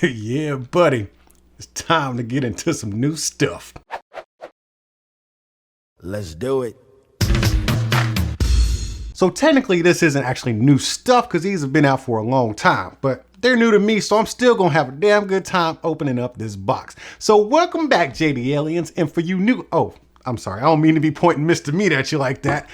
Yeah, buddy. It's time to get into some new stuff. Let's do it. So technically this isn't actually new stuff because these have been out for a long time, but they're new to me, so I'm still gonna have a damn good time opening up this box. So welcome back, JD Aliens, and for you new, I'm sorry, I don't mean to be pointing Mr. Meat at you like that.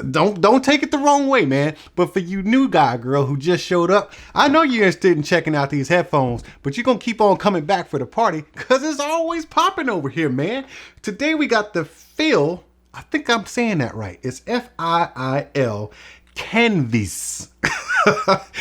Don't take it the wrong way, man. But for you new guy, girl who just showed up, I know you're interested in checking out these headphones, but you're gonna keep on coming back for the party because it's always popping over here, man. Today we got the FIIL, I think I'm saying that right. It's FIIL Canviis.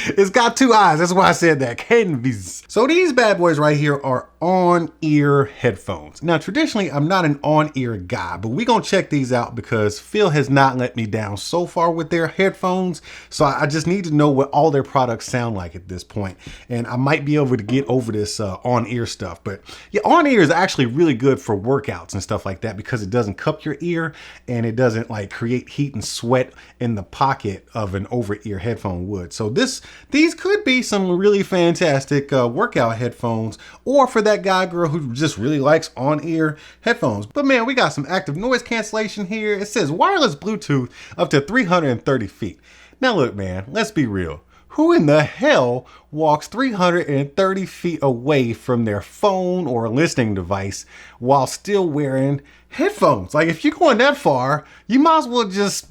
It's got two eyes. That's why I said that. Canviis. So these bad boys right here are on-ear headphones. Now, traditionally, I'm not an on-ear guy, but we're going to check these out because FIIL has not let me down so far with their headphones. So I just need to know what all their products sound like at this point. And I might be able to get over this on-ear stuff. But yeah, on-ear is actually really good for workouts and stuff like that because it doesn't cup your ear and it doesn't like create heat and sweat in the pocket of an over-ear headphone would. So these could be some really fantastic workout headphones, or for that guy, girl who just really likes on-ear headphones. But man, we got some active noise cancellation here. It says wireless Bluetooth up to 330 feet. Now look, man, let's be real. Who in the hell walks 330 feet away from their phone or listening device while still wearing headphones? Like, if you're going that far, you might as well just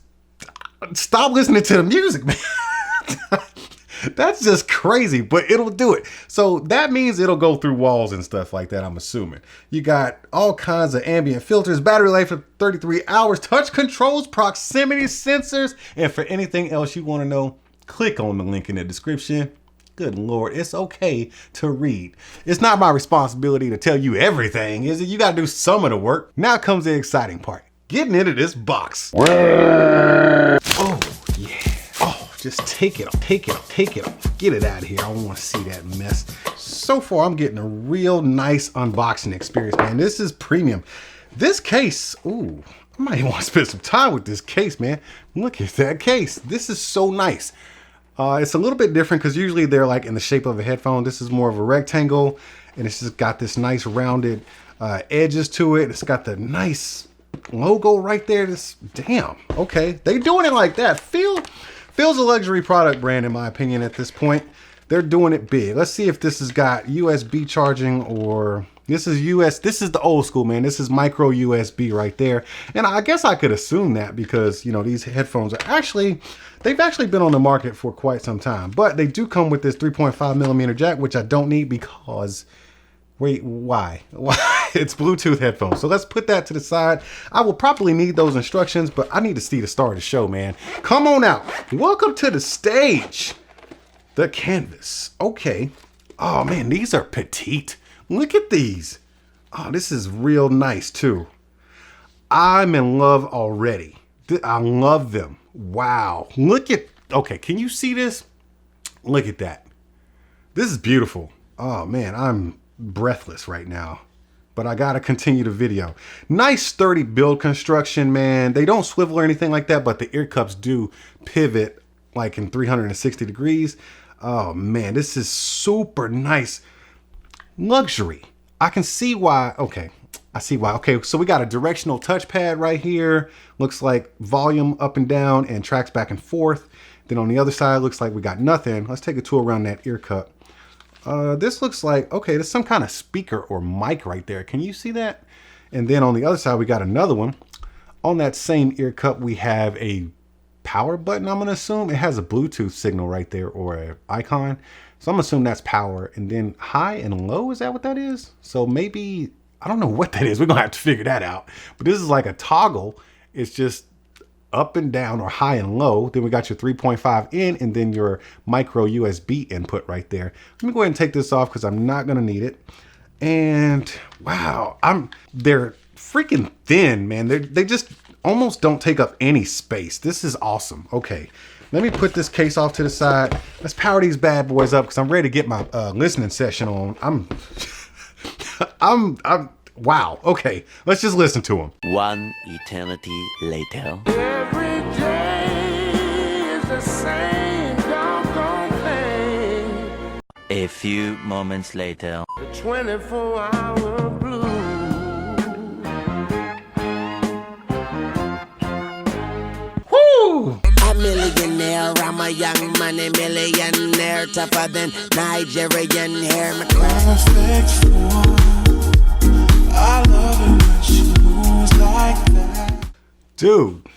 stop listening to the music, man. That's just crazy, but it'll do it. So that means it'll go through walls and stuff like that, I'm assuming. You got all kinds of ambient filters, battery life of 33 hours, touch controls, proximity sensors, and for anything else you want to know, click on the link in the description. Good Lord, it's okay to read. It's not my responsibility to tell you everything, is it? You got to do some of the work. Now comes the exciting part. Getting into this box. Oh, yeah. Just take it off. Get it out of here. I don't want to see that mess. So far, I'm getting a real nice unboxing experience, man. This is premium. This case, ooh, I might even want to spend some time with this case, man. Look at that case. This is so nice. It's a little bit different because usually they're like in the shape of a headphone. This is more of a rectangle, and it's just got this nice rounded edges to it. It's got the nice logo right there. Damn, okay. They doing it like that. FIIL's a luxury product brand, in my opinion, at this point. They're doing it big. Let's see if this has got USB charging or this is the old school, man. This is micro USB right there. And I guess I could assume that because, you know, these headphones are they've actually been on the market for quite some time, but they do come with this 3.5 millimeter jack, which I don't need because, wait, why? It's Bluetooth headphones. So let's put that to the side. I will probably need those instructions, but I need to see the start of the show, man. Come on out. Welcome to the stage. The Canviis. Okay. Oh man, these are petite. Look at these. Oh, this is real nice too. I'm in love already. I love them. Wow. Okay, can you see this? Look at that. This is beautiful. Oh man, I'm breathless right now. But I gotta continue the video. Nice sturdy build construction, man. They don't swivel or anything like that, but the ear cups do pivot like in 360 degrees. Oh man, this is super nice. Luxury. I can see why. Okay, I see why. Okay, so we got a directional touchpad right here. Looks like volume up and down and tracks back and forth. Then on the other side, looks like we got nothing. Let's take a tour around that ear cup. This looks like, okay, there's some kind of speaker or mic right there. Can you see that? And then on the other side, we got another one. On that same ear cup, we have a power button, I'm gonna assume. It has a Bluetooth signal right there or an icon. So I'm assuming that's power. And then high and low, is that what that is? So maybe, I don't know what that is. We're gonna have to figure that out. But this is like a toggle. It's just up and down or high and low. Then we got your 3.5 in and then your micro USB input right there. Let me go ahead and take this off because I'm not gonna need it. And wow, they're freaking thin, man. They just almost don't take up any space. This is awesome. Okay, let me put this case off to the side. Let's power these bad boys up because I'm ready to get my listening session on. Wow. Okay, let's just listen to them. One eternity later. Every day is the same doggone thing. A few moments later. The 24-hour blues. Woo! A millionaire, I'm a young money millionaire, tougher than Nigerian hair. Perfect one. I love it when she moves like that. Dude.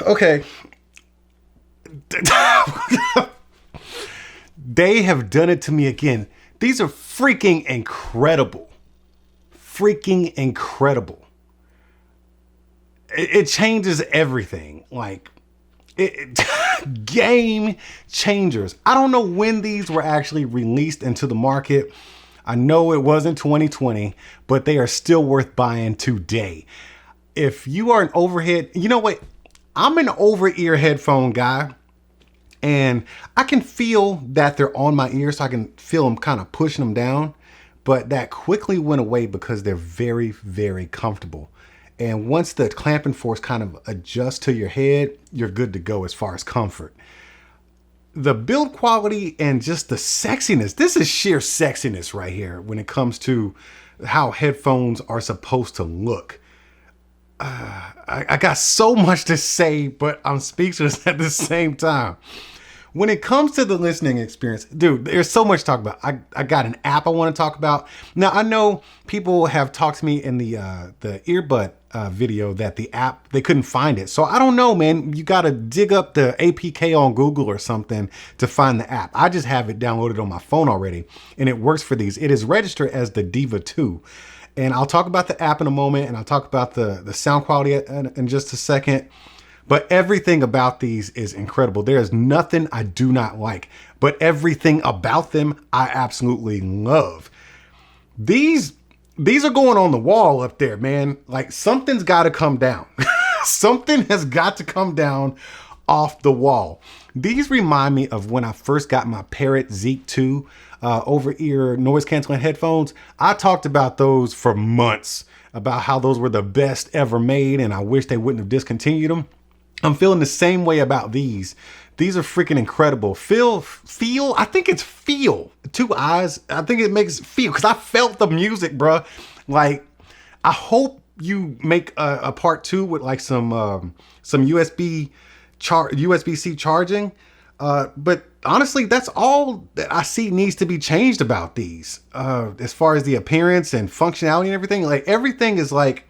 Okay. They have done it to me again. These are freaking incredible. Freaking incredible. It changes everything. Like, game changers. I don't know when these were actually released into the market. I know it wasn't 2020, but they are still worth buying today. If you are an overhead, you know what? I'm an over-ear headphone guy, and I can feel that they're on my ear, so I can feel them kind of pushing them down. But that quickly went away because they're very, very comfortable. And once the clamping force kind of adjusts to your head, you're good to go as far as comfort. The build quality and just the sexiness. This is sheer sexiness right here when it comes to how headphones are supposed to look. I got so much to say, but I'm speechless at the same time. When it comes to the listening experience, dude, there's so much to talk about. I got an app I want to talk about. Now, I know people have talked to me in the earbud video that the app, they couldn't find it. So I don't know, man. You got to dig up the APK on Google or something to find the app. I just have it downloaded on my phone already, and it works for these. It is registered as the Diva 2. And I'll talk about the app in a moment, and I'll talk about the sound quality in just a second. But everything about these is incredible. There is nothing I do not like, but everything about them I absolutely love. These are going on the wall up there, man. Like, something's got to come down. Something has got to come down off the wall. These remind me of when I first got my Parrot Zeek 2 over-ear noise canceling headphones. I talked about those for months, about how those were the best ever made, and I wish they wouldn't have discontinued them. I'm feeling the same way about these. These are freaking incredible. FIIL, I think it's FIIL, 2 eyes. I think it makes FIIL, because I felt the music, bruh. Like, I hope you make a part 2 with like some USB-C charging. But honestly, that's all that I see needs to be changed about these. As far as the appearance and functionality and everything, like, everything is like,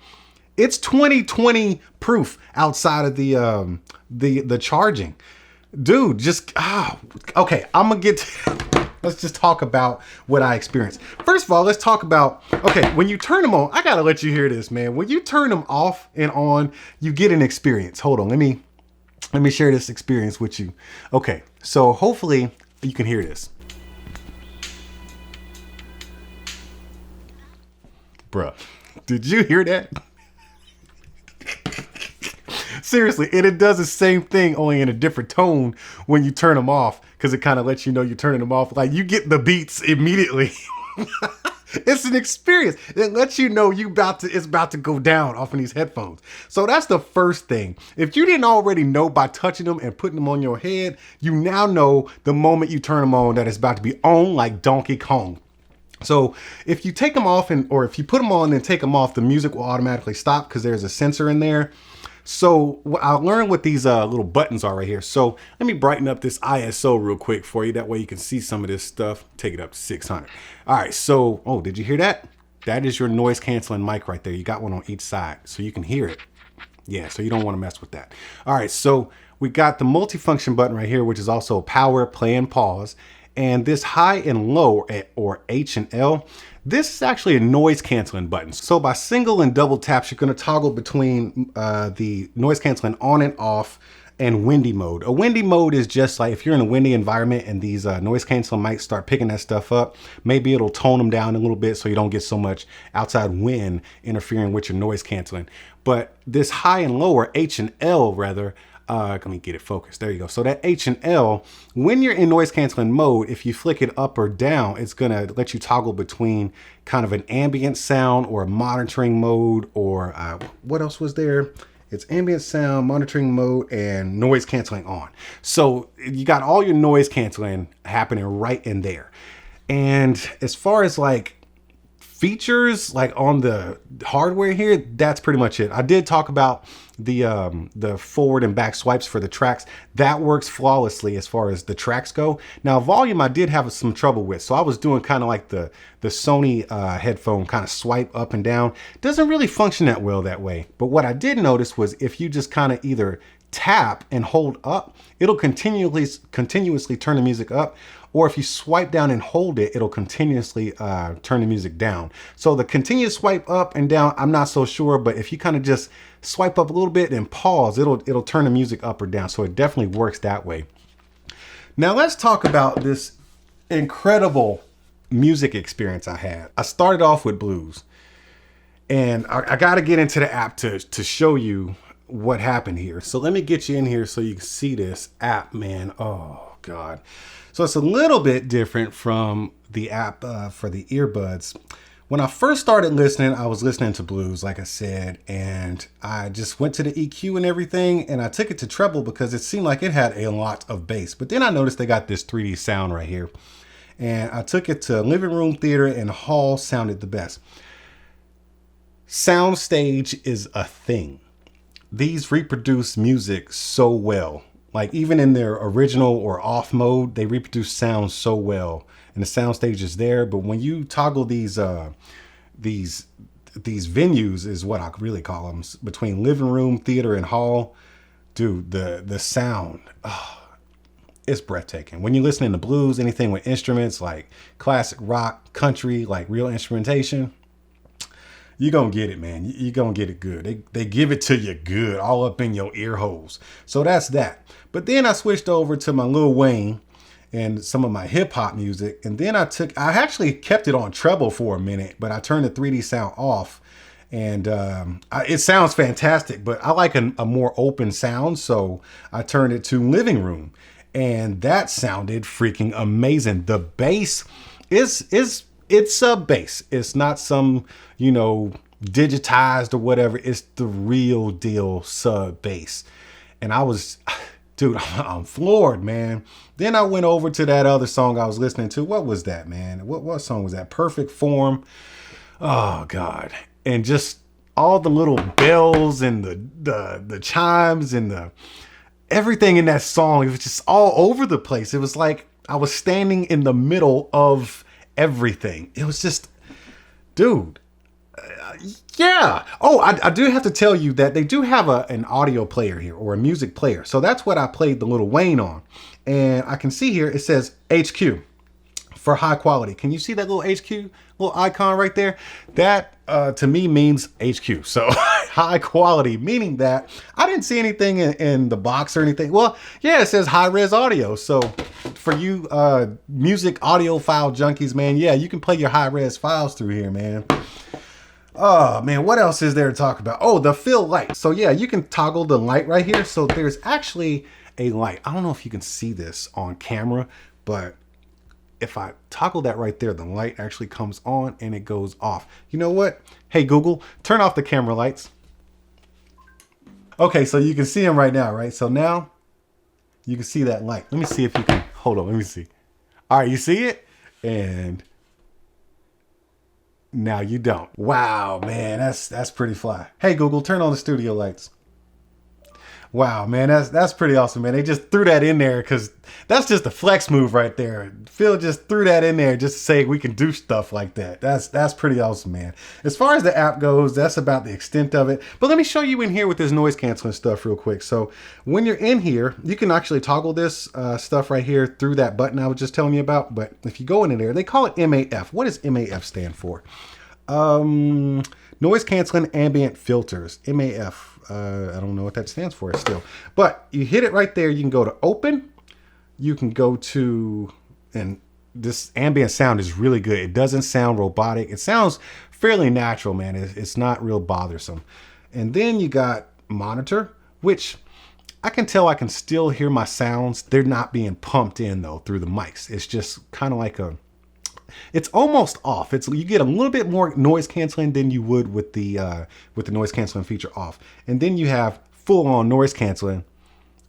it's 2020 proof outside of the charging. Dude, just, okay, I'm gonna get to, let's just talk about what I experienced. First of all, let's talk about, okay, when you turn them on, I gotta let you hear this, man. When you turn them off and on, you get an experience. Hold on, let me share this experience with you. Okay, so hopefully you can hear this. Bruh, did you hear that? Seriously, and it does the same thing, only in a different tone when you turn them off, because it kind of lets you know you're turning them off. Like, you get the beats immediately. It's an experience. It lets you know it's about to go down off of these headphones. So that's the first thing. If you didn't already know by touching them and putting them on your head, you now know the moment you turn them on that it's about to be on like Donkey Kong. So if you take them off or if you put them on and take them off, the music will automatically stop because there's a sensor in there. So I learned what these little buttons are right here. So let me brighten up this ISO real quick for you. That way you can see some of this stuff. Take it up to 600. All right. So, oh, did you hear that? That is your noise canceling mic right there. You got one on each side so you can hear it. Yeah. So you don't want to mess with that. All right. So we got the multifunction button right here, which is also power, play, and pause. And this high and low, or H and L, this is actually a noise canceling button. So by single and double taps, you're going to toggle between the noise canceling on and off and windy mode. A windy mode is just like if you're in a windy environment and these noise canceling mics start picking that stuff up, maybe it'll tone them down a little bit so you don't get so much outside wind interfering with your noise canceling. But this high and low, or H and L rather, let me get it focused. There you go. So that H and L, when you're in noise canceling mode, if you flick it up or down, it's going to let you toggle between kind of an ambient sound or a monitoring mode, or what else was there? It's ambient sound, monitoring mode, and noise canceling on. So you got all your noise canceling happening right in there. And as far as like features, like on the hardware here, that's pretty much it. I did talk about the forward and back swipes for the tracks. That works flawlessly as far as the tracks go. Now volume I did have some trouble with, so I was doing kind of like the Sony headphone kind of swipe up and down. Doesn't really function that well that way. But what I did notice was if you just kind of either tap and hold up, it'll continuously turn the music up, or if you swipe down and hold it, it'll continuously turn the music down. So the continuous swipe up and down, I'm not so sure, but if you kind of just swipe up a little bit and pause, it'll turn the music up or down. So it definitely works that way. Now let's talk about this incredible music experience I had. I started off with blues, and I got to get into the app to show you what happened here. So let me get you in here so you can see this app, man. Oh God. So it's a little bit different from the app for the earbuds. When I first started listening, I was listening to blues, like I said, and I just went to the EQ and everything, and I took it to treble because it seemed like it had a lot of bass. But then I noticed they got this 3D sound right here, and I took it to living room, theater, and hall sounded the best. Soundstage is a thing. These reproduce music so well. Like even in their original or off mode, they reproduce sound so well, and the soundstage is there. But when you toggle these venues, is what I really call them, between living room, theater, and hall, dude, the sound, it's breathtaking. When you're listening to blues, anything with instruments like classic rock, country, like real instrumentation, you're going to get it, man. You're going to get it good. They give it to you good, all up in your ear holes. So that's that. But then I switched over to my Lil Wayne and some of my hip hop music. And then I actually kept it on treble for a minute, but I turned the 3D sound off. And it sounds fantastic, but I like a more open sound. So I turned it to living room. And that sounded freaking amazing. The bass it's a bass. It's not some, digitized or whatever. It's the real deal sub bass. And I was, dude, I'm floored, man. Then I went over to that other song I was listening to. What was that, man? What song was that? Perfect Form. Oh God. And just all the little bells and the chimes and the everything in that song. It was just all over the place. It was like I was standing in the middle of everything. It was just, dude, yeah. Oh, I do have to tell you that they do have an audio player here, or a music player. So that's what I played the Lil Wayne on. And I can see here, it says HQ for high quality. Can you see that little HQ, little icon right there? That to me means HQ. So high quality, meaning that I didn't see anything in the box or anything. Well, yeah, it says high res audio. So for you music audio file junkies, man, yeah, you can play your high res files through here, man. Oh man, what else is there to talk about? Oh, the FIIL light. So yeah, you can toggle the light right here. So there's actually a light. I don't know if you can see this on camera, but if I toggle that right there, the light actually comes on and it goes off. You know what? Hey Google, turn off the camera lights. Okay, so you can see them right now, right? So now you can see that light. Let me see if you can, hold on, let me see. All right, you see it? And now you don't. Wow, man, that's pretty fly. Hey Google, turn on the studio lights. Wow, man, that's pretty awesome, man. They just threw that in there because that's just a flex move right there. Phil just threw that in there just to say we can do stuff like that. That's pretty awesome, man. As far as the app goes, that's about the extent of it. But let me show you in here with this noise canceling stuff real quick. So when you're in here, you can actually toggle this stuff right here through that button I was just telling you about. But if you go in there, they call it MAF. What does MAF stand for? Noise canceling ambient filters, MAF. I don't know what that stands for still, but you hit it right there. You can go to open, you can go to, and this ambient sound is really good. It doesn't sound robotic. It sounds fairly natural, man. It's not real bothersome. And then you got monitor, which I can tell I can still hear my sounds. They're not being pumped in though through the mics. It's just kind of like it's almost off. You get a little bit more noise canceling than you would with the noise canceling feature off. And then you have full on noise canceling,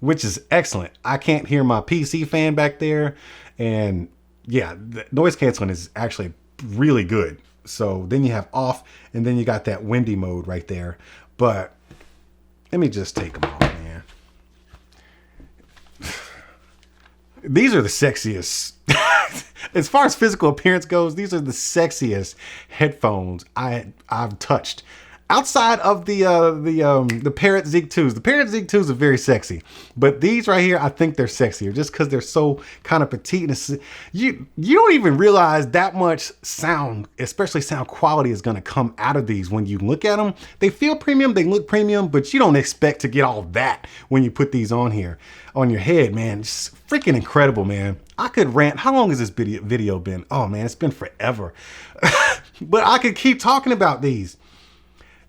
which is excellent. I can't hear my PC fan back there. And yeah, the noise canceling is actually really good. So then you have off, and then you got that windy mode right there. But let me just take them off, man. These are the sexiest. As far as physical appearance goes, these are the sexiest headphones I've touched. Outside of the Parrot Zig 2s. The Parrot Zig 2s are very sexy. But these right here, I think they're sexier just because they're so kind of petite. And you don't even realize that much sound, especially sound quality, is going to come out of these when you look at them. They feel premium, they look premium, but you don't expect to get all that when you put these on here, on your head, man. It's freaking incredible, man. I could rant. How long has this video been? Oh, man, it's been forever. But I could keep talking about these.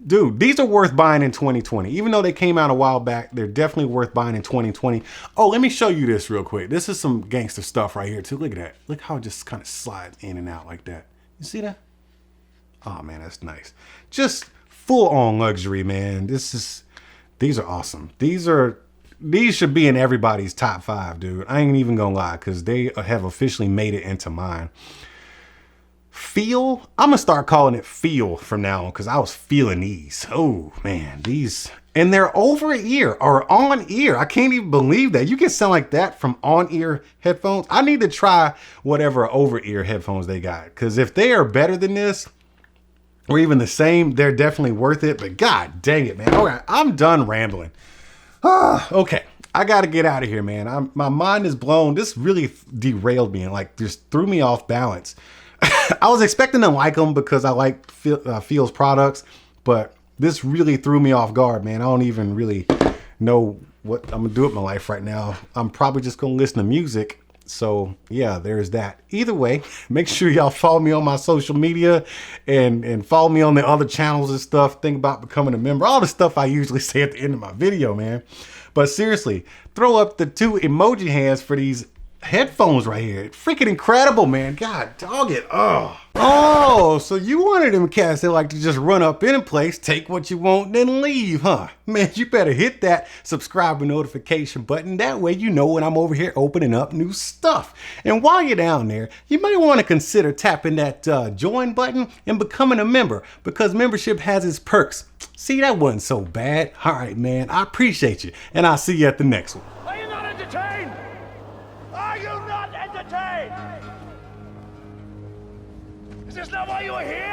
Dude, these are worth buying in 2020. Even though they came out a while back, they're definitely worth buying in 2020. Oh, let me show you this real quick. This is some gangster stuff right here too. Look at that. Look how it just kind of slides in and out like that. You see that? Oh man, that's nice. Just full on luxury, man. These are awesome. These should be in everybody's top 5, dude. I ain't even gonna lie, because they have officially made it into mine. FIIL, I'm gonna start calling it FIIL from now on, because I was feeling these. Oh man, these, and they're over ear or on ear. I can't even believe that you can sound like that from on ear headphones. I need to try whatever over ear headphones they got, because if they are better than this or even the same, they're definitely worth it. But god dang it, man. All right, I'm done rambling. Okay, I gotta get out of here, man. My mind is blown. This really derailed me and like just threw me off balance. I was expecting to like them because I like FIIL's products, but this really threw me off guard, man. I don't even really know what I'm gonna do with my life right now. I'm probably just gonna listen to music. So yeah, there's that. Either way, make sure y'all follow me on my social media and follow me on the other channels and stuff. Think about becoming a member. All the stuff I usually say at the end of my video, man. But seriously, throw up the 2 emoji hands for these headphones right here. Freaking incredible, man. God dog it. Oh, so you wanted them cats that like to just run up in a place, take what you want, then leave, huh? Man, you better hit that subscribe and notification button. That way you know when I'm over here opening up new stuff. And while you're down there, you might want to consider tapping that join button and becoming a member, because membership has its perks. See, that wasn't so bad. All right, man, I appreciate you, and I'll see you at the next one. Are you not entertained? Are you not entertained? Is this not why you are here?